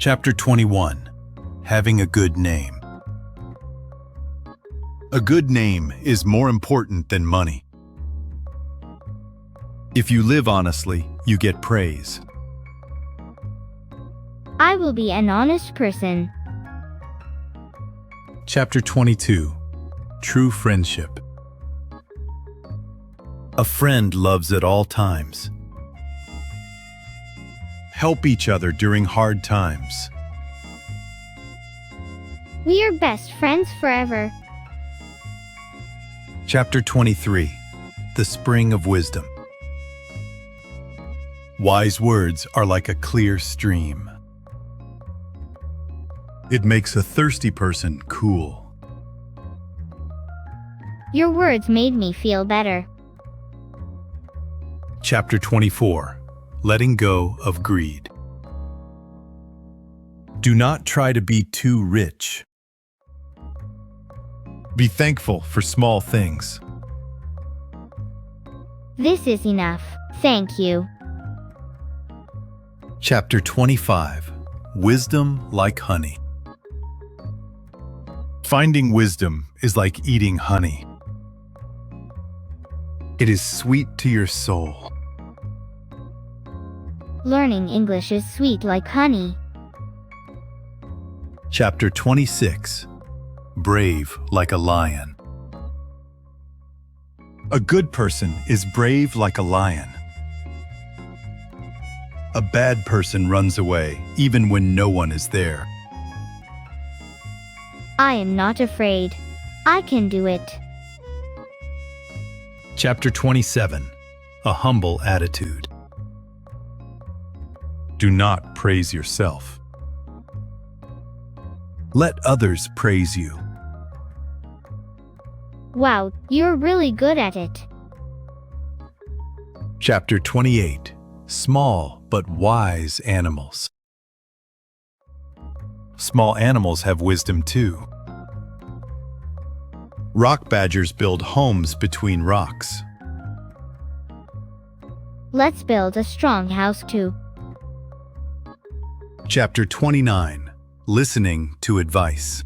Chapter 21. Having a good name. A good name is more important than money. If you live honestly, you get praise. I will be an honest person. Chapter 22. True friendship. A friend loves at all times. Help each other during hard times. We are best friends forever. Chapter 23. The Spring of Wisdom. Wise words are like a clear stream. It makes a thirsty person cool. Your words made me feel better. Chapter 24. Letting go of greed. Do not try to be too rich. Be thankful for small things. This is enough, thank you. Chapter 25. Wisdom like honey. Finding wisdom is like eating honey. It is sweet to your soul. Learning English is sweet like honey. Chapter 26. Brave like a lion. A good person is brave like a lion. A bad person runs away even when no one is there. I am not afraid. I can do it. Chapter 27. A humble attitude. Do not praise yourself. Let others praise you. Wow, you're really good at it. Chapter 28. Small but wise animals. Small animals have wisdom too. Rock badgers build homes between rocks. Let's build a strong house too. Chapter 29. Listening to advice.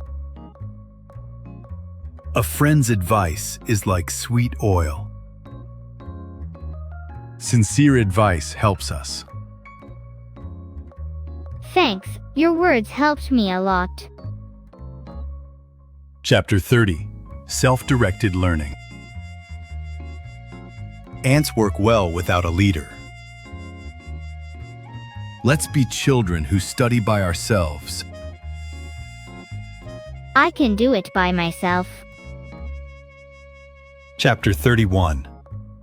A friend's advice is like sweet oil. Sincere advice helps us. Thanks, your words helped me a lot. Chapter 30. Self-directed learning. Ants work well without a leader. Let's be children who study by ourselves. I can do it by myself. Chapter 31.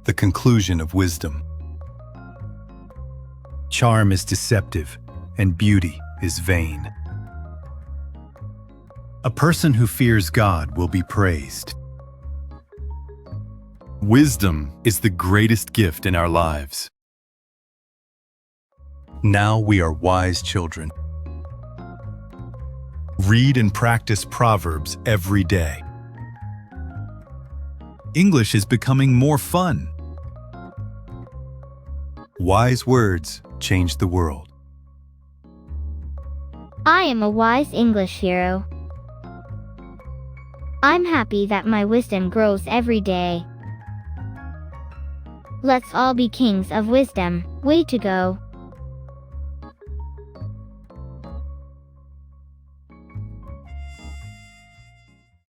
The conclusion of wisdom. Charm is deceptive, and beauty is vain. A person who fears God will be praised. Wisdom is the greatest gift in our lives. Now we are wise children. Read and practice Proverbs every day. English is becoming more fun. Wise words change the world. I am a wise English hero. I'm happy that my wisdom grows every day. Let's all be kings of wisdom. Way to go.